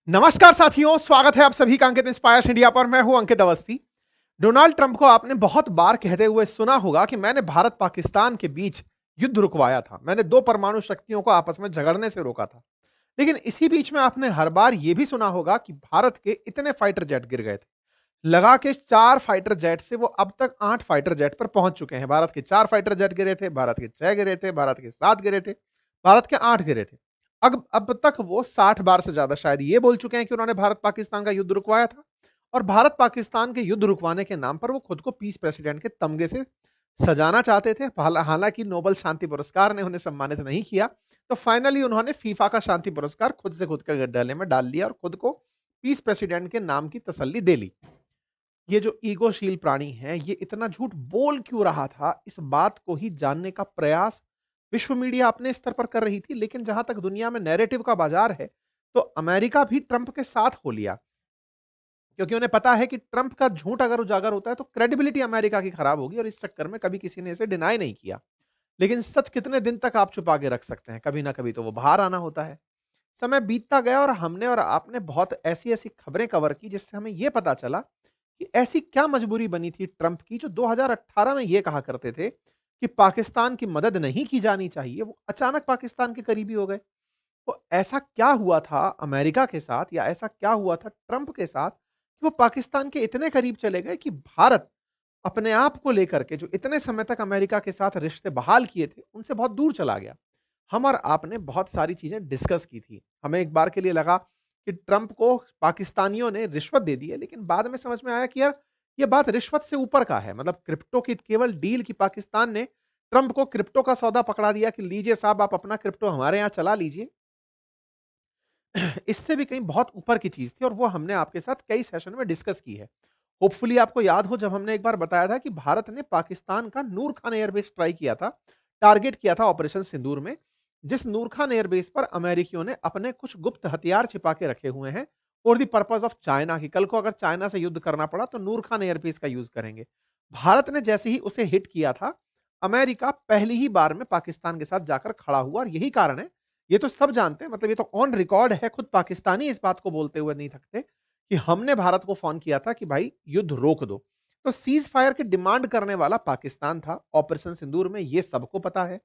नमस्कार साथियों, स्वागत है आप सभी का अंकित इंस्पायर्स इंडिया पर। मैं हूं अंकित अवस्थी। डोनाल्ड ट्रंप को आपने बहुत बार कहते हुए सुना होगा कि मैंने भारत पाकिस्तान के बीच युद्ध रुकवाया था, मैंने दो परमाणु शक्तियों को आपस में झगड़ने से रोका था। लेकिन इसी बीच में आपने हर बार यह भी सुना होगा कि भारत के इतने फाइटर जेट गिर गए थे। लगा के 4 फाइटर जेट से वो अब तक 8 फाइटर जेट पर पहुंच चुके हैं। भारत के 4 फाइटर जेट गिरे थे, भारत के 6 गिरे थे, भारत के 7 गिरे थे, भारत के 8 गिरे थे। अब तक वो 60 बार से ज्यादा शायद ये बोल चुके हैं कि उन्होंने भारत पाकिस्तान का युद्ध रुकवाया था। और भारत पाकिस्तान के युद्ध रुकवाने के नाम पर वो खुद को पीस प्रेसिडेंट के तमगे से सजाना चाहते थे। हालांकि नोबेल शांति पुरस्कार ने उन्हें सम्मानित नहीं किया, तो फाइनली उन्होंने फीफा का शांति पुरस्कार खुद से खुद के गले में डाल लिया और खुद को पीस प्रेसिडेंट के नाम की तसल्ली दे ली। ये जो ईगोशील प्राणी है, ये इतना झूठ बोल क्यों रहा था, इस बात को ही जानने का प्रयास विश्व मीडिया अपने स्तर पर कर रही थी। लेकिन जहां तक दुनिया में नैरेटिव का बाजार है, तो अमेरिका भी ट्रंप के साथ हो लिया, क्योंकि उन्हें पता है कि ट्रंप का झूठ अगर उजागर होता है तो क्रेडिबिलिटी अमेरिका की खराब होगी, और इस चक्कर में कभी किसी ने इसे डिनाई नहीं किया। लेकिन सच कितने दिन तक आप छुपा के रख सकते हैं? कभी ना कभी तो वो बाहर आना होता है। समय बीतता गया और हमने और आपने बहुत ऐसी ऐसी खबरें कवर की जिससे हमें यह पता चला कि ऐसी क्या मजबूरी बनी थी ट्रंप की, जो 2018 में यह कहा करते थे कि पाकिस्तान की मदद नहीं की जानी चाहिए, वो अचानक पाकिस्तान के करीबी हो गए। तो ऐसा क्या हुआ था अमेरिका के साथ, या ऐसा क्या हुआ था ट्रंप के साथ कि वो पाकिस्तान के इतने करीब चले गए कि भारत अपने आप को लेकर के जो इतने समय तक अमेरिका के साथ रिश्ते बहाल किए थे, उनसे बहुत दूर चला गया। हम और आपने बहुत सारी चीजें डिस्कस की थी। हमें एक बार के लिए लगा कि ट्रंप को पाकिस्तानियों ने रिश्वत दे दी है, लेकिन बाद में समझ में आया कि यार, ये बात रिश्वत से ऊपर का है। मतलब क्रिप्टो की केवल डील की पाकिस्तान ने ट्रंप को क्रिप्टो का सौदा पकड़ा दिया कि लीजिए साहब, आप अपना क्रिप्टो हमारे यहां चला लीजिए। इससे भी कहीं बहुत ऊपर की चीज थी, और वो हमने आपके साथ कई सेशन में डिस्कस की है। होपफुली आपको याद हो, जब हमने एक बार बताया था कि भारत ने पाकिस्तान का नूर खान एयरबेस ट्राई किया था, टारगेट किया था ऑपरेशन सिंदूर में, जिस नूर खान एयरबेस पर अमेरिकियों ने अपने कुछ गुप्त हथियार छिपा के रखे हुए हैं for the purpose of China, कि कल को अगर चाइना से युद्ध करना पड़ा तो नूर खान एयरबेस का यूज करेंगे। भारत ने जैसे ही उसे हिट किया था, अमेरिका पहली ही बार में पाकिस्तान के साथ जाकर खड़ा हुआ, और यही कारण है, ये तो सब जानते हैं, मतलब ये तो ऑन रिकॉर्ड है, खुद पाकिस्तानी इस बात को बोलते हुए नहीं थकते कि हमने भारत को फोन किया था कि भाई युद्ध रोक दो। तो सीज फायर की डिमांड करने वाला पाकिस्तान था ऑपरेशन सिंदूर में, ये सबको पता है।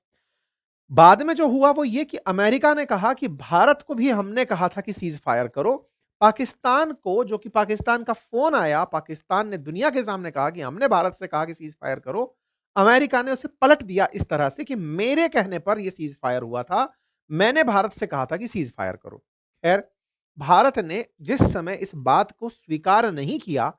बाद में जो हुआ वो ये कि अमेरिका ने कहा कि भारत को भी हमने कहा था कि सीज फायर करो। पाकिस्तान को, जो कि पाकिस्तान का फोन आया, पाकिस्तान ने दुनिया के सामने कहा कि हमने भारत से कहा कि सीज फायर करो। अमेरिका ने उसे पलट दिया इस तरह से कि मेरे कहने पर यह सीज फायर हुआ था, मैंने भारत से कहा था कि सीज फायर करो। खैर, भारत ने जिस समय इस बात को स्वीकार नहीं किया,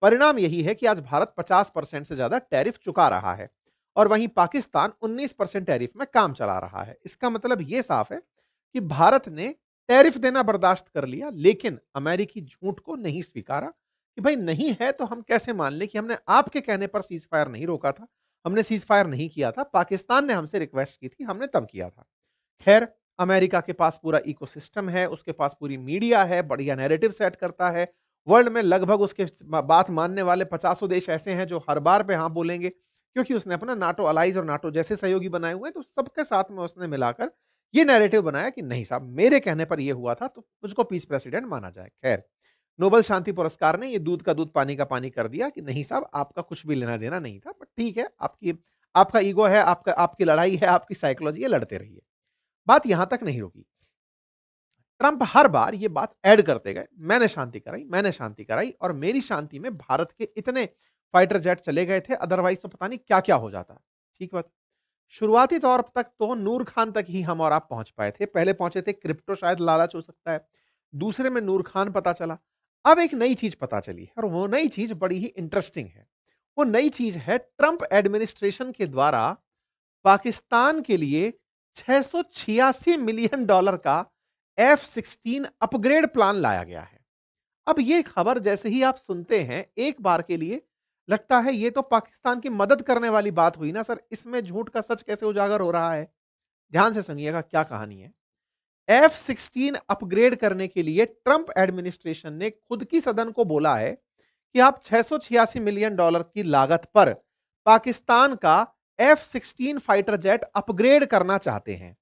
परिणाम यही है कि आज भारत 50% से ज्यादा टैरिफ चुका रहा है, और वहीं पाकिस्तान 19% टैरिफ में काम चला रहा है। इसका मतलब यह साफ है कि भारत ने टैरिफ देना बर्दाश्त कर लिया, लेकिन अमेरिकी झूठ को नहीं स्वीकारा कि भाई नहीं है तो हम कैसे मान लें कि हमने आपके कहने पर सीज फायर नहीं रोका था, हमने सीज फायर नहीं किया था, पाकिस्तान ने हमसे रिक्वेस्ट की थी, हमने तब किया था। खैर, अमेरिका के पास पूरा इकोसिस्टम है, उसके पास पूरी मीडिया है, बढ़िया नैरेटिव सेट करता है। वर्ल्ड में लगभग उसके बात मानने वाले 50 देश ऐसे हैं जो हर बार पे हाँ बोलेंगे, क्योंकि उसने अपना नाटो अलाइज और नाटो जैसे सहयोगी बनाए हुए हैं। तो सबके साथ में उसने मिलाकर ये नैरेटिव बनाया कि नहीं साहब, मेरे कहने पर ये हुआ था, तो मुझको पीस प्रेसिडेंट माना जाए। खैर, नोबेल शांति पुरस्कार ने ये दूध का दूध पानी का पानी कर दिया कि नहीं साहब, आपका कुछ भी लेना देना नहीं था, बट ठीक है, आपकी आपका ईगो है, आपका आपकी लड़ाई है, आपकी साइकोलॉजी है, लड़ते रहिए। बात यहां तक नहीं रुकी। ट्रंप हर बार ये बात ऐड करते गए, मैंने शांति कराई, मैंने शांति कराई, और मेरी शांति में भारत के इतने फाइटर जेट चले गए थे, अदरवाइज तो पता नहीं क्या क्या हो जाता। ठीक बात। शुरुआती तौर तक तो नूर खान तक ही हम और आप पहुंच पाए थे। पहले पहुंचे थे क्रिप्टो, शायद लालच हो सकता है। दूसरे में नूर खान पता चला। अब एक नई चीज पता चली है, और वो नई चीज बड़ी ही इंटरेस्टिंग है। वो नई चीज है, ट्रंप एडमिनिस्ट्रेशन के द्वारा पाकिस्तान के लिए $686 मिलियन का F-16 अपग्रेड प्लान लाया गया है। अब ये खबर जैसे ही आप सुनते हैं, एक बार के लिए लगता है ये तो पाकिस्तान की मदद करने वाली बात हुई ना सर, इसमें झूठ का सच कैसे उजागर हो रहा है? ध्यान से सुनिएगा क्या कहानी है। F-16 अपग्रेड करने के लिए ट्रंप एडमिनिस्ट्रेशन ने खुद की सदन को बोला है कि आप $686 मिलियन की लागत पर पाकिस्तान का F-16 फाइटर जेट अपग्रेड करना चाहते हैं।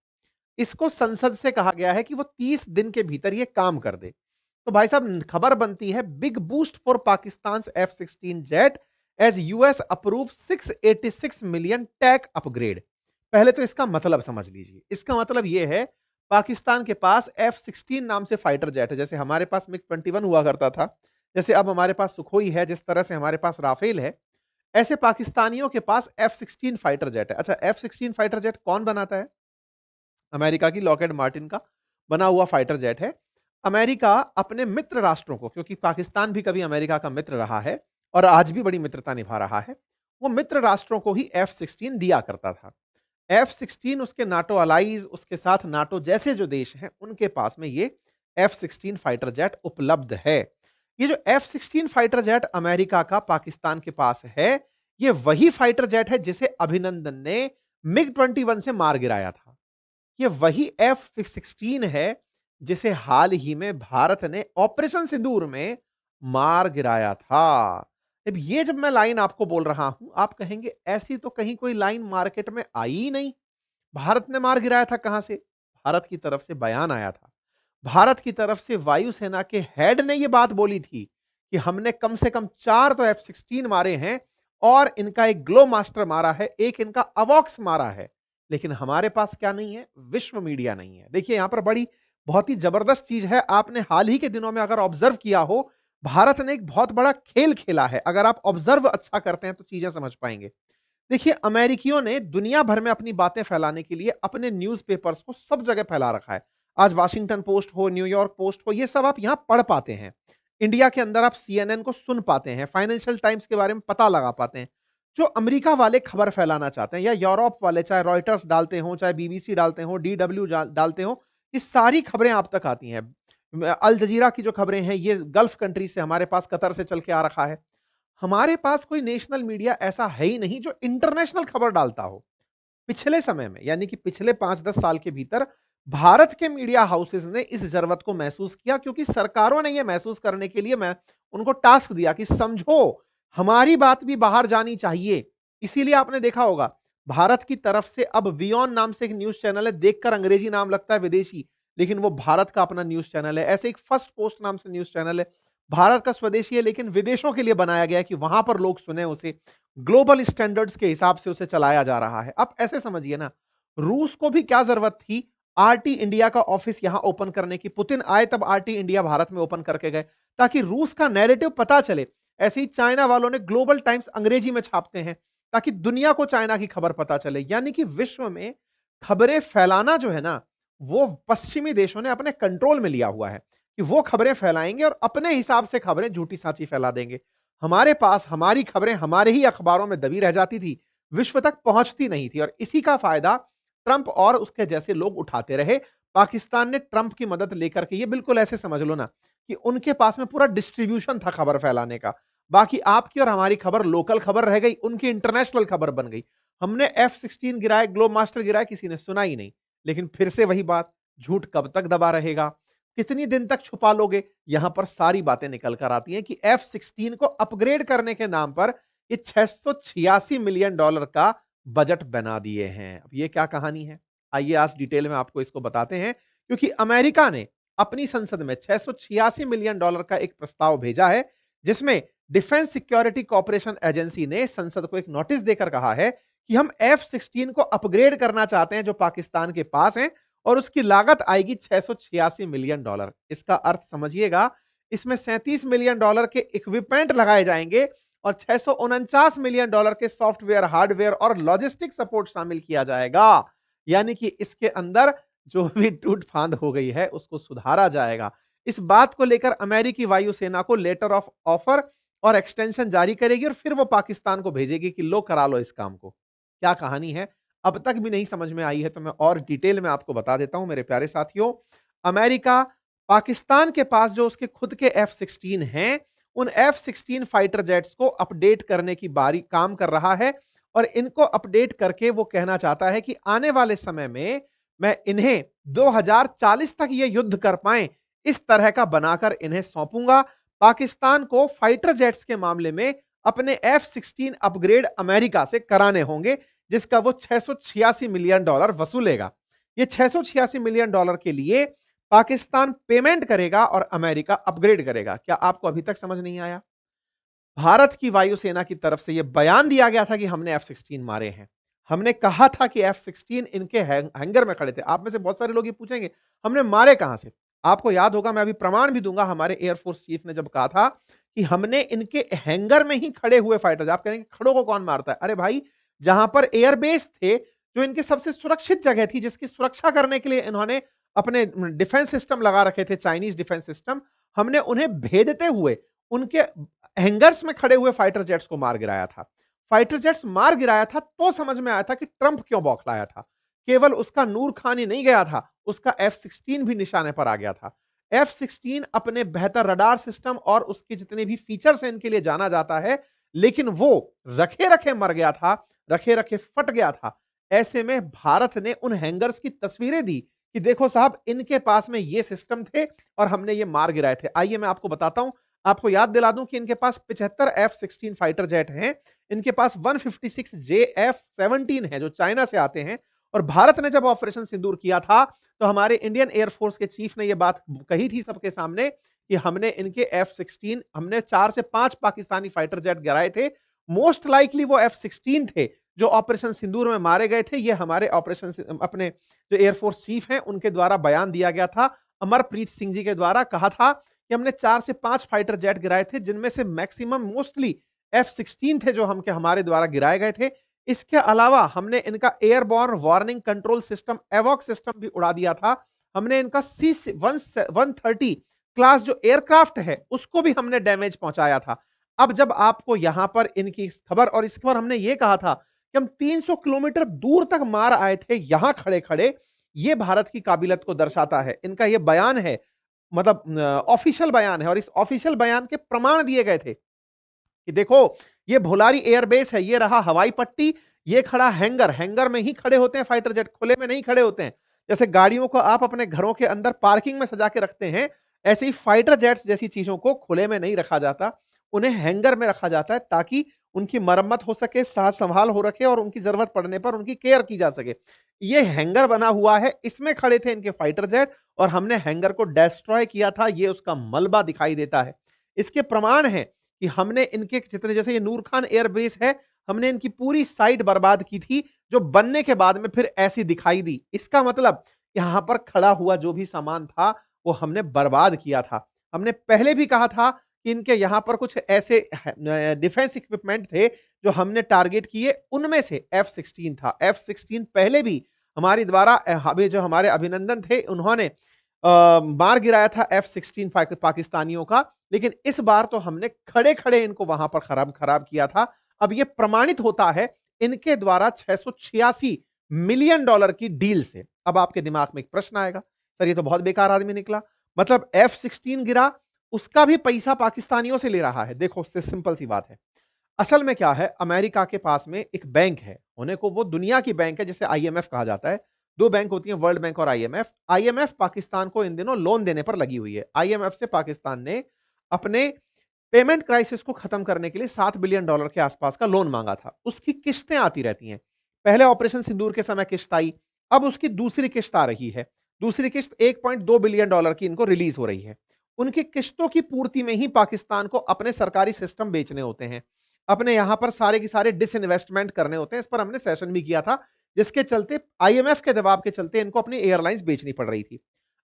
इसको संसद से कहा गया है कि वो 30 दिन के भीतर ये काम कर दे। तो भाई साहब खबर बनती है big boost for Pakistan F-16 jet as US approve 686 million tech upgrade. पहले तो इसका मतलब समझ लीजिए। इसका मतलब यह है पाकिस्तान के पास F-16 नाम से फाइटर जेट है। जैसे हमारे पास मिग-21 हुआ करता था, जैसे अब हमारे पास सुखोई है, जिस तरह से हमारे पास राफेल है, ऐसे पाकिस्तानियों के पास F-16 फाइटर जेट है। अच्छा, F-16 फाइटर जेट कौन बनाता है? अमेरिका की लॉकहेड मार्टिन का बना हुआ फाइटर जेट है। अमेरिका अपने मित्र राष्ट्रों को, क्योंकि पाकिस्तान भी कभी अमेरिका का मित्र रहा है और आज भी बड़ी मित्रता निभा रहा है, वो मित्र राष्ट्रों को ही F-16 दिया करता था। F-16 उसके नाटो अलाइज, उसके साथ नाटो जैसे जो देश हैं, उनके पास में ये F-16 फाइटर जेट उपलब्ध है। ये जो F-16 फाइटर जेट अमेरिका का पाकिस्तान के पास है, ये वही फाइटर जेट है जिसे अभिनंदन ने मिग-21 से मार गिराया था। ये वही F-16 है जिसे हाल ही में भारत ने ऑपरेशन सिंदूर में मार गिराया था। अब ये जब मैं लाइन आपको बोल रहा हूं, आप कहेंगे ऐसी तो कहीं कोई लाइन मार्केट में आई ही नहीं। भारत ने मार गिराया था कहां से? भारत की तरफ से बयान आया था। भारत की तरफ से वायुसेना के हेड ने यह बात बोली थी कि हमने कम से कम 4 तो F-16 मारे हैं और इनका एक ग्लो मास्टर मारा है, एक इनका अवॉक्स मारा है। लेकिन हमारे पास क्या नहीं है? विश्व मीडिया नहीं है। देखिए यहां पर बड़ी बहुत ही जबरदस्त चीज है। आपने हाल ही के दिनों में अगर ऑब्जर्व किया हो, भारत ने एक बहुत बड़ा खेल खेला है। अगर आप ऑब्जर्व अच्छा करते हैं तो चीजें समझ पाएंगे। देखिए, अमेरिकियों ने दुनिया भर में अपनी बातें फैलाने के लिए अपने न्यूज़पेपर्स को सब जगह फैला रखा है। आज वाशिंगटन पोस्ट हो, न्यूयॉर्क पोस्ट हो, ये सब आप यहां पढ़ पाते हैं। इंडिया के अंदर आप सीएनएन को सुन पाते हैं, फाइनेंशियल टाइम्स के बारे में पता लगा पाते हैं। जो अमेरिका वाले खबर फैलाना चाहते हैं या यूरोप वाले, चाहे रॉयटर्स डालते हों, चाहे बीबीसी डालते हों, डीडब्ल्यू डालते हों, ये सारी खबरें आप तक आती हैं। अल जजीरा की जो खबरें हैं, ये गल्फ कंट्री से हमारे पास कतर से चल के आ रखा है। हमारे पास कोई नेशनल मीडिया ऐसा है ही नहीं जो इंटरनेशनल खबर डालता हो। पिछले समय में, यानी कि पिछले 5-10 साल के भीतर भारत के मीडिया हाउसेस ने इस जरूरत को महसूस किया, क्योंकि सरकारों ने यह महसूस करने के लिए मैं उनको टास्क दिया कि समझो, हमारी बात भी बाहर जानी चाहिए। इसीलिए आपने देखा होगा, भारत की तरफ से अब वियोन नाम से एक न्यूज़ चैनल है, देखकर अंग्रेजी नाम लगता है विदेशी, लेकिन वो भारत का अपना न्यूज़ चैनल है। ऐसे एक फर्स्ट पोस्ट नाम से न्यूज़ चैनल है, भारत का स्वदेशी है लेकिन विदेशों के लिए बनाया गया है कि वहां पर लोग सुने उसे। ग्लोबल स्टैंडर्ड्स के हिसाब से उसे चलाया जा रहा है। अब ऐसे समझिए ना, रूस को भी क्या जरूरत थी आरटी इंडिया का ऑफिस यहां ओपन करने की? पुतिन आए तब आरटी इंडिया भारत में ओपन करके गए, ताकि रूस का नैरेटिव पता चले। ऐसे ही चाइना वालों ने ग्लोबल टाइम्स अंग्रेजी में छापते हैं, ताकि दुनिया को चाइना की खबर पता चले। यानी कि विश्व में खबरें फैलाना जो है ना, वो पश्चिमी देशों ने अपने कंट्रोल में लिया हुआ है कि वो खबरें फैलाएंगे और अपने हिसाब से खबरें झूठी साची फैला देंगे। हमारे पास हमारी खबरें हमारे ही अखबारों में दबी रह जाती थी, विश्व तक पहुंचती नहीं थी, और इसी का फायदा ट्रंप और उसके जैसे लोग उठाते रहे। पाकिस्तान ने ट्रंप की मदद लेकर के, ये बिल्कुल ऐसे समझ लो ना कि उनके पास में पूरा डिस्ट्रीब्यूशन था खबर फैलाने का। बाकी आपकी और हमारी खबर लोकल खबर रह गई, उनकी इंटरनेशनल खबर बन गई। हमने F-16 गिराए, ग्लोब मास्टर गिराए, किसी ने सुना ही नहीं। लेकिन फिर से वही बात, झूठ कब तक दबा रहेगा? कितनी दिन तक छुपा लोगे? यहां पर सारी बातें निकल कर आती हैं कि F-16 को अपग्रेड करने के नाम पर ये $686 मिलियन का बजट बना दिए हैं। अब ये क्या कहानी है? आइए आज डिटेल में आपको इसको बताते हैं, क्योंकि अमेरिका ने अपनी संसद में $686 मिलियन का एक प्रस्ताव भेजा है, जिसमें डिफेंस सिक्योरिटी कॉर्पोरेशन एजेंसी ने संसद को एक नोटिस देकर कहा है कि हम F-16 को अपग्रेड करना चाहते हैं जो पाकिस्तान के पास है, और उसकी लागत आएगी $686 मिलियन। इसका अर्थ समझिएगा, इसमें $37 मिलियन के इक्विपमेंट लगाए जाएंगे और $649 मिलियन के सॉफ्टवेयर, हार्डवेयर और लॉजिस्टिक सपोर्ट शामिल किया जाएगा। यानी कि इसके अंदर जो भी टूट फांद हो गई है उसको सुधारा जाएगा। इस बात को लेकर अमेरिकी वायुसेना को लेटर ऑफ ऑफर और एक्सटेंशन जारी करेगी और फिर वो पाकिस्तान को भेजेगी कि लो करा लो इस काम को। क्या कहानी है, अब तक भी नहीं समझ में आई है तो मैं और डिटेल में आपको बता देता हूं मेरे प्यारे साथियों। अमेरिका पाकिस्तान के पास जो उसके खुद के F-16 हैं, उन F-16 फाइटर जेट्स को अपडेट करने की बारी काम कर रहा है, और इनको अपडेट करके वो कहना चाहता है कि आने वाले समय में मैं इन्हें 2040 तक ये युद्ध कर पाएं, इस तरह का बनाकर इन्हें सौंपूंगा। पाकिस्तान को फाइटर जेट्स के मामले में अपने F-16 अपग्रेड अमेरिका से कराने होंगे, जिसका वो $686 मिलियन वसूलेगा। ये $686 मिलियन के लिए पाकिस्तान पेमेंट करेगा और अमेरिका अपग्रेड करेगा। क्या आपको अभी तक समझ नहीं आया? भारत की वायुसेना की तरफ से यह बयान दिया गया था कि हमने F-16 मारे हैं। हमने कहा था कि F-16 इनके हैंगर में खड़े थे। आप में से बहुत सारे लोग ये पूछेंगे, हमने मारे कहां से? आपको याद होगा, मैं अभी प्रमाण भी दूंगा, हमारे एयरफोर्स चीफ ने जब कहा था कि हमने इनके हैंगर में ही खड़े हुए फाइटर्स। आप कहेंगे खड़ों को कौन मारता है? अरे भाई, जहां पर एयरबेस थे, जो इनकी सबसे सुरक्षित जगह थी, जिसकी सुरक्षा करने के लिए इन्होंने अपने डिफेंस सिस्टम लगा रखे थे, चाइनीज डिफेंस सिस्टम, हमने उन्हें भेदते हुए उनके हैंगर्स में खड़े हुए फाइटर जेट्स को मार गिराया था। फाइटर जेट्स मार गिराया था तो समझ में आया था कि ट्रंप क्यों बौखलाया था। केवल उसका नूर खान ही नहीं गया था, उसका F-16 भी निशाने पर आ गया था। F-16 अपने बेहतर रडार सिस्टम और उसके जितने भी फीचर्स हैं इनके लिए जाना जाता है, लेकिन वो रखे-रखे मर गया था, रखे-रखे फट गया था। ऐसे में भारत ने उन हैंगर्स की तस्वीरें दी कि देखो साहब, इनके पास में ये सिस्टम थे और हमने ये मार गिराए थे। आइए मैं आपको बताता हूं, आपको याद दिला दूं कि इनके पास 75 F-16 फाइटर जेट हैं, इनके पास 156 JF-17 है जो चाइना से आते हैं। और भारत ने जब ऑपरेशन सिंदूर किया था, तो हमारे इंडियन एयरफोर्स के चीफ ने यह बात कही थी सबके सामने कि हमने इनके F-16, हमने 4 से 5 पाकिस्तानी फाइटर जेट गिराए थे। मोस्ट लाइकली वो F-16 थे जो ऑपरेशन सिंदूर में मारे गए थे। ये हमारे ऑपरेशन अपने जो एयरफोर्स चीफ हैं उनके द्वारा बयान दिया गया था, अमरप्रीत सिंह जी के द्वारा कहा था कि हमने 4 से 5 फाइटर जेट गिराए थे, जिनमें से मैक्सिमम मोस्टली F-16 थे जो हमारे द्वारा गिराए गए थे। इसके अलावा हमने इनका एयरबॉर्न वार्निंग कंट्रोल सिस्टम, एवॉक सिस्टम भी उड़ा दिया था। हमने इनका C-130 क्लास जो एयरक्राफ्ट है, उसको भी हमने डैमेज पहुंचाया था। अब जब आपको यहां पर इनकी खबर, और इस पर हमने ये कहा था कि हम 300 किलोमीटर दूर तक मार आए थे यहां खड़े-खड़े, ये भारत की काबिलियत को दर्शाता है। इनका ये बयान है, मतलब ऑफिशियल बयान है, और इस ऑफिशियल बयान के प्रमाण दिए गए थे कि देखो, ये भोलारी एयरबेस है, ये रहा हवाई पट्टी, ये खड़ा हैंगर, हैंगर में ही खड़े होते हैं फाइटर जेट, खुले में नहीं खड़े होते हैं। जैसे गाड़ियों को आप अपने घरों के अंदर पार्किंग में सजा के रखते हैं, ऐसे ही फाइटर जेट्स जैसी चीजों को खुले में नहीं रखा जाता, उन्हें हैंगर में रखा जाता है ताकि उनकी मरम्मत हो सके, साज संभाल हो रखे और उनकी जरूरत पड़ने पर उनकी केयर की जा सके। ये हैंगर बना हुआ है, इसमें खड़े थे इनके फाइटर जेट और हमने हैंगर को डिस्ट्रॉय किया था, ये उसका मलबा दिखाई देता है। इसके प्रमाण हैं कि हमने इनके जितने, जैसे ये नूर खान एयरबेस है, हमने इनकी पूरी साइट बर्बाद की थी, जो बनने के बाद में फिर ऐसी दिखाई दी। इसका मतलब यहां पर खड़ा हुआ जो भी सामान था, वो हमने बर्बाद किया था। हमने पहले भी कहा था कि इनके यहां पर कुछ ऐसे डिफेंस इक्विपमेंट थे जो हमने टारगेट किए, उनमें से F-16 था। F-16 पहले भी हमारे द्वारा जो हमारे अभिनंदन थे, उन्होंने मार गिराया था F-16 पाकिस्तानियों का, लेकिन इस बार तो हमने खड़े-खड़े इनको वहां पर खराब खराब किया था। अब यह प्रमाणित होता है इनके द्वारा $686 मिलियन की डील से। अब आपके दिमाग में एक प्रश्न आएगा, सर ये तो बहुत बेकार आदमी निकला, मतलब F-16 गिरा, उसका भी पैसा पाकिस्तानियों से ले रहा है। देखो, सिंपल सी बात है। असल में क्या है, अमेरिका के पास में एक बैंक है, होने को वो दुनिया की बैंक है, जिसे IMF कहा जाता है। दो बैंक होती हैं, वर्ल्ड बैंक और IMF। IMF पाकिस्तान को इन दिनों लोन देने पर लगी हुई है। IMF से पाकिस्तान ने अपने पेमेंट क्राइसिस को खत्म करने के लिए $7 बिलियन के आसपास का लोन मांगा था। उसकी किस्तें आती रहती हैं। पहले ऑपरेशन सिंदूर के समय किस्त आई, अब उसकी दूसरी किस्त आ रही है। दूसरी किस्त $1.2 बिलियन की इनको रिलीज हो रही है। उनकी किस्तों की पूर्ति में ही पाकिस्तान को अपने सरकारी सिस्टम बेचने होते हैं, अपने यहां पर सारे के सारे डिसइन्वेस्टमेंट करने होते हैं। इस पर हमने सेशन भी किया था, जिसके चलते IMF के दबाव के चलते इनको अपनी एयरलाइंस बेचनी पड़ रही थी।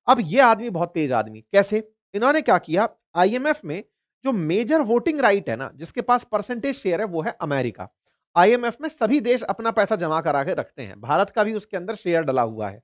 अब ये आदमी बहुत तेज आदमी, कैसे? इन्होंने क्या किया, IMF में जो मेजर वोटिंग राइट है ना, जिसके पास परसेंटेज शेयर है, वो है अमेरिका। IMF में सभी देश अपना पैसा जमा करा के रखते हैं, भारत का भी उसके अंदर शेयर डला हुआ है।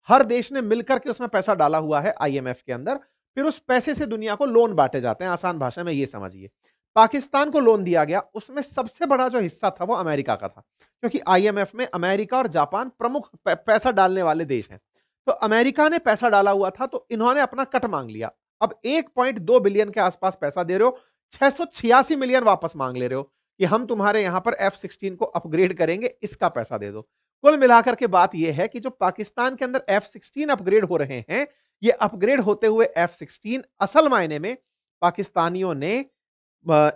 हर देश ने मिलकर के उसमें पैसा डाला हुआ है IMF के अंदर। फिर उस पैसे से दुनिया को लोन बांटे जाते हैं, आसान भाषा में ये समझिए। पाकिस्तान को लोन दिया गया, उसमें सबसे बड़ा जो हिस्सा था वो अमेरिका का था, क्योंकि IMF में अमेरिका और जापान प्रमुख पैसा डालने वाले देश हैं। तो अमेरिका ने पैसा डाला हुआ था, तो इन्होंने अपना कट मांग लिया। अब 1.2 बिलियन के आसपास पैसा दे रहे हो, 686 मिलियन वापस मांग ले रहे हो कि हम तुम्हारे यहां पर F-16 को अपग्रेड करेंगे, इसका पैसा दे दो। कुल मिलाकर के बात यह है कि जो पाकिस्तान के अंदर F-16 अपग्रेड हो रहे हैं, ये अपग्रेड होते हुए F-16 असल मायने में पाकिस्तानियों ने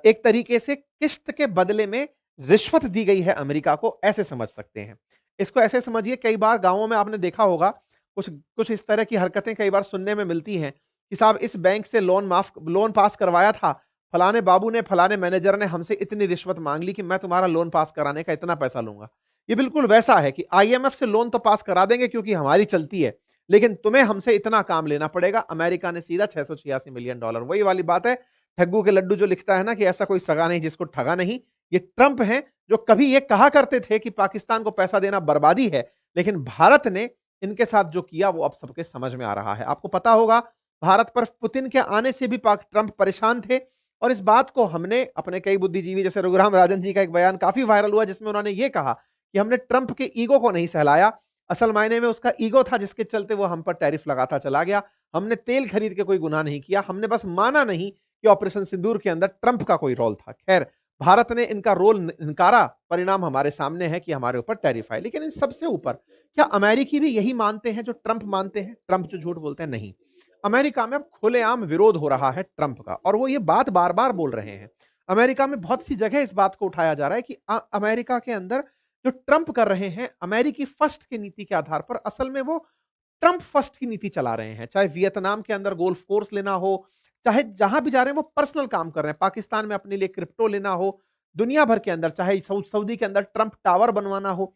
एक तरीके से किस्त के बदले में रिश्वत दी गई है अमेरिका को, ऐसे समझ सकते हैं। इसको ऐसे समझिए, कई बार गांवों में आपने देखा होगा, कुछ कुछ इस तरह की हरकतें कई बार सुनने में मिलती हैं कि साहब इस बैंक से लोन पास करवाया था, फलाने बाबू ने, फलाने मैनेजर ने हमसे इतनी रिश्वत माँग ली कि मैं तुम्हारा लोन पास कराने का इतना पैसा लूँगा। ये बिल्कुल वैसा है कि आईएमएफ से लोन तो पास करा देंगे क्योंकि हमारी चलती है, लेकिन तुम्हें हमसे इतना काम लेना पड़ेगा। अमेरिका ने सीधा $686 मिलियन, वही वाली बात है, ठग्गू के लड्डू जो लिखता है ना कि ऐसा कोई सगा नहीं जिसको ठगा नहीं। ये ट्रंप हैं जो कभी ये कहा करते थे कि पाकिस्तान को पैसा देना बर्बादी है, लेकिन भारत ने इनके साथ जो किया वो अब सबके समझ में आ रहा है। आपको पता होगा भारत पर पुतिन के आने से भी पाक ट्रंप परेशान थे और इस बात को हमने अपने कई बुद्धिजीवी जैसे रघुराम राजन जी का एक बयान काफ़ी वायरल हुआ जिसमें उन्होंने ये कहा कि हमने ट्रंप के ईगो को नहीं सहलाया, असल मायने में उसका ईगो था जिसके चलते वो हम पर टैरिफ लगाता चला गया। हमने तेल खरीद के कोई गुनाह नहीं किया, हमने बस माना नहीं कि ऑपरेशन सिंदूर के अंदर ट्रंप का कोई रोल था। खैर, भारत ने इनका रोल इनकारा, परिणाम हमारे सामने है कि हमारे ऊपर टैरिफ आए। लेकिन इन सबसे ऊपर क्या अमेरिकी भी यही मानते हैं जो ट्रंप मानते हैं? ट्रंप जो झूठ बोलते हैं? नहीं। अमेरिका में अब खुलेआम विरोध हो रहा है ट्रंप का और वो ये बात बार-बार बोल रहे हैं। अमेरिका में बहुत सी जगह इस बात को उठाया जा रहा है कि अमेरिका के अंदर जो ट्रंप कर रहे हैं, अमेरिकी फर्स्ट की नीति के आधार पर असल में वो ट्रंप फर्स्ट की नीति चला रहे हैं। चाहे वियतनाम के अंदर गोल्फ कोर्स लेना हो, चाहे जहां भी जा रहे हैं वो पर्सनल काम कर रहे हैं। पाकिस्तान में अपने लिए क्रिप्टो लेना हो, दुनिया भर के अंदर चाहे सऊदी के अंदर ट्रंप टावर बनवाना हो,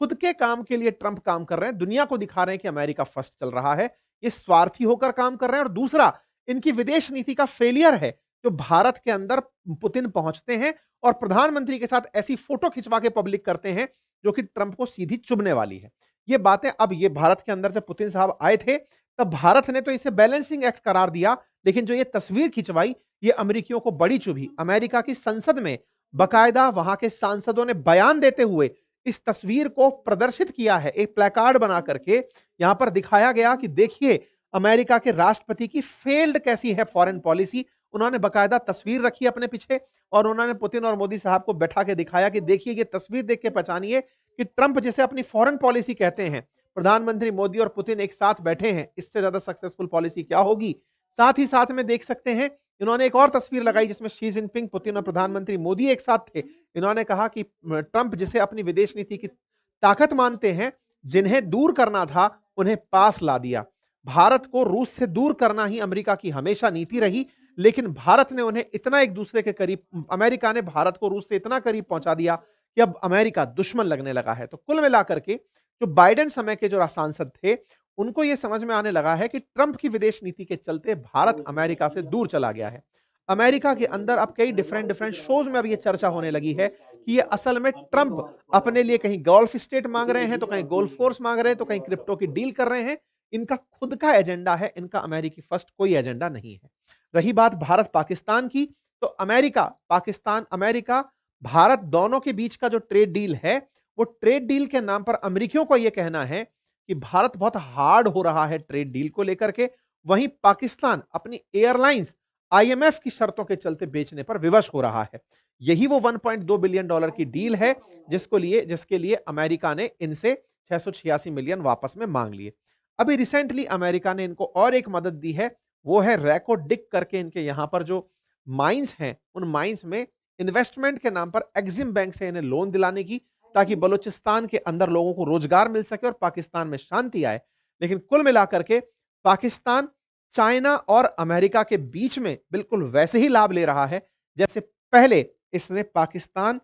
खुद के काम के लिए ट्रंप काम कर रहे हैं। दुनिया को दिखा रहे हैं कि अमेरिका फर्स्ट चल रहा है। ये स्वार्थी होकर काम कर रहे हैं और दूसरा इनकी विदेश नीति का फेलियर है जो भारत के अंदर पुतिन पहुंचते हैं और प्रधानमंत्री के साथ ऐसी फोटो खिंचवा के पब्लिक करते हैं जो कि ट्रंप को सीधी चुभने वाली है। ये बातें अब ये भारत के अंदर जब पुतिन साहब आए थे तब भारत ने तो इसे बैलेंसिंग एक्ट करार दिया, लेकिन जो ये तस्वीर खिंचवाई ये अमेरिकियों को बड़ी चुभी। अमेरिका की संसद में बकायदा वहां के सांसदों ने बयान देते हुए इस तस्वीर को प्रदर्शित किया है, एक प्लेकार्ड बना करके यहां पर दिखाया गया कि देखिए अमेरिका के राष्ट्रपति की फेल्ड कैसी है फॉरेन पॉलिसी। उन्होंने बकायदा तस्वीर रखी अपने पीछे और उन्होंने पुतिन और मोदी साहब को बैठा के दिखाया कि देखिए ये तस्वीर देख के पहचानिए कि ट्रंप जिसे अपनी फॉरेन पॉलिसी कहते हैं, प्रधानमंत्री मोदी और पुतिन एक साथ बैठे हैं, इससे ज्यादा सक्सेसफुल पॉलिसी क्या होगी। साथ ही साथ में देख सकते हैं इन्होंने एक और तस्वीर लगाई जिसमें शी जिनपिंग, पुतिन और प्रधानमंत्री मोदी एक साथ थे। इन्होंने कहा कि ट्रंप जिसे अपनी विदेश नीति की ताकत मानते हैं, जिन्हें दूर करना था उन्हें पास ला दिया। भारत को रूस से दूर करना ही अमेरिका की हमेशा नीति रही, लेकिन भारत ने उन्हें इतना एक दूसरे के करीब, अमेरिका ने भारत को रूस से इतना करीब पहुंचा दिया कि अब अमेरिका दुश्मन लगने लगा है। तो कुल मिलाकर के जो बाइडेन समय के जो सांसद थे, उनको यह समझ में आने लगा है कि ट्रंप की विदेश नीति के चलते भारत अमेरिका से दूर चला गया है। अमेरिका के अंदर अब कई डिफरेंट डिफरेंट शोज में अब ये चर्चा होने लगी है कि ये असल में ट्रंप अपने लिए कहीं गोल्फ स्टेट मांग रहे हैं, तो कहीं गोल्फ कोर्स मांग रहे हैं, तो कहीं क्रिप्टो की डील कर रहे हैं। इनका खुद का एजेंडा है, इनका अमेरिकी फर्स्ट कोई एजेंडा नहीं है। रही बात भारत पाकिस्तान की, तो अमेरिका, पाकिस्तान, अमेरिका, भारत दोनों के बीच का जो ट्रेड डील है, वो ट्रेड डील के नाम पर अमेरिकियों को यह कहना है कि भारत बहुत हार्ड हो रहा है ट्रेड डील को लेकर के। वहीं पाकिस्तान अपनी एयरलाइंस आईएमएफ की शर्तों के चलते बेचने पर विवश हो रहा है। यही वो $1.2 बिलियन की डील है जिसके लिए अमेरिका ने इनसे 686 मिलियन वापस में मांग लिए। अभी रिसेंटली अमेरिका ने इनको और एक मदद दी है, वो है रैको डिक करके इनके यहां पर जो माइंस हैं, उन माइंस में इन्वेस्टमेंट के नाम पर एक्सिम बैंक से इन्हें लोन दिलाने की, ताकि बलूचिस्तान के अंदर लोगों को रोजगार मिल सके और पाकिस्तान में शांति आए। लेकिन कुल मिलाकर के पाकिस्तान चाइना और अमेरिका के बीच में बिल्कुल वैसे ही लाभ ले रहा है जैसे पहले इसने पाकिस्तान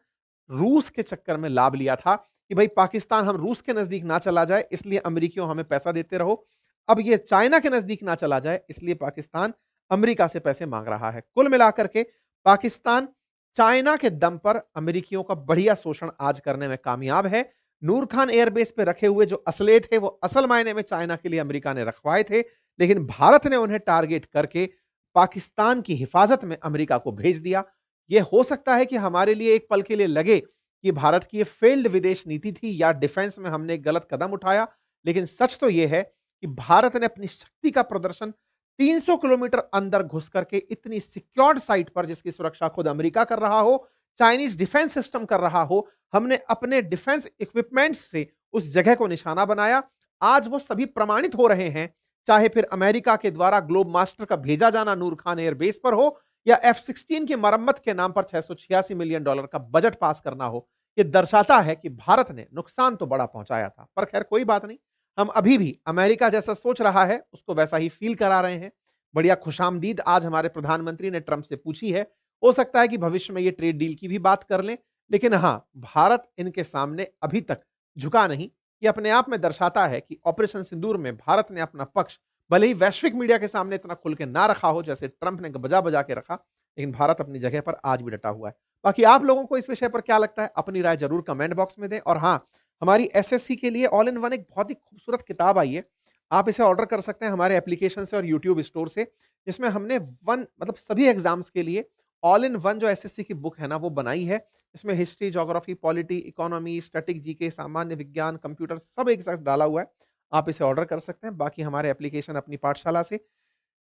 रूस के चक्कर में लाभ लिया था कि भाई पाकिस्तान हम रूस के नजदीक ना चला जाए इसलिए अमेरिकियों हमें पैसा देते रहो। अब ये चाइना के नजदीक ना चला जाए इसलिए पाकिस्तान अमेरिका से पैसे मांग रहा है। कुल मिलाकर के पाकिस्तान चाइना के दम पर अमेरिकियों का बढ़िया शोषण आज करने में कामयाब है। नूर खान एयरबेस पे रखे हुए जो असले थे वो असल मायने में चाइना के लिए अमेरिका ने रखवाए थे, लेकिन भारत ने उन्हें टारगेट करके पाकिस्तान की हिफाजत में अमेरिका को भेज दिया। यह हो सकता है कि हमारे लिए एक पल के लिए लगे कि भारत की ये फेल्ड विदेश नीति थी या डिफेंस में हमने एक गलत कदम उठाया, लेकिन सच तो यह है कि भारत ने अपनी शक्ति का प्रदर्शन 300 किलोमीटर अंदर घुस करके इतनी सिक्योर्ड साइट पर, जिसकी सुरक्षा खुद अमेरिका कर रहा हो, चाइनीज डिफेंस सिस्टम कर रहा हो, हमने अपने डिफेंस इक्विपमेंट्स से उस जगह को निशाना बनाया। आज वो सभी प्रमाणित हो रहे हैं, चाहे फिर अमेरिका के द्वारा ग्लोब मास्टर का भेजा जाना नूर खान एयरबेस पर हो या F-16 की मरम्मत के नाम पर $686 मिलियन का बजट पास करना हो। यह दर्शाता है कि भारत ने नुकसान तो बड़ा पहुंचाया था, पर खैर कोई बात नहीं। हम अभी भी अमेरिका जैसा सोच रहा है, उसको वैसा ही फ़ील करा रहे हैं। बढ़िया खुशामदीद आज हमारे प्रधानमंत्री ने ट्रंप से पूछी है। हो सकता है कि भविष्य में ये ट्रेड डील की भी बात कर लें, लेकिन हाँ, भारत इनके सामने अभी तक झुका नहीं। ये अपने आप में दर्शाता है कि ऑपरेशन सिंदूर में भारत ने अपना पक्ष भले ही वैश्विक मीडिया के सामने इतना खुल के ना रखा हो, जैसे ट्रंप ने बजा-बजा के रखा, लेकिन भारत अपनी जगह पर आज भी डटा हुआ है। बाकी आप लोगों को इस विषय पर क्या लगता है? अपनी राय ज़रूर कमेंट बॉक्स में दें और हाँ, हमारी एसएससी के लिए ऑल इन वन एक बहुत ही खूबसूरत किताब आई है। आप इसे ऑर्डर कर सकते हैं हमारे एप्लीकेशन से और यूट्यूब स्टोर से, जिसमें हमने वन मतलब सभी एग्ज़ाम्स के लिए ऑल इन वन जो एसएससी की बुक है ना, वो बनाई है। इसमें history, geography, polity, economy, static GK, सामान्य विज्ञान, कंप्यूटर सब एक साथ डाला हुआ है। आप इसे ऑर्डर कर सकते हैं। बाकी हमारे एप्लीकेशन अपनी पाठशाला से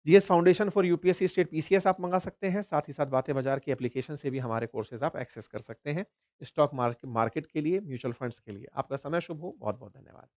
GS foundation for UPSC state PCS आप मँगा सकते हैं। साथ ही साथ बातें बाज़ार की एप्लीकेशन से भी हमारे कोर्सेज़ आप एक्सेस कर सकते हैं। स्टॉक मार्केट के लिए, म्यूचुअल फंड्स के लिए। आपका समय शुभ हो। बहुत-बहुत धन्यवाद।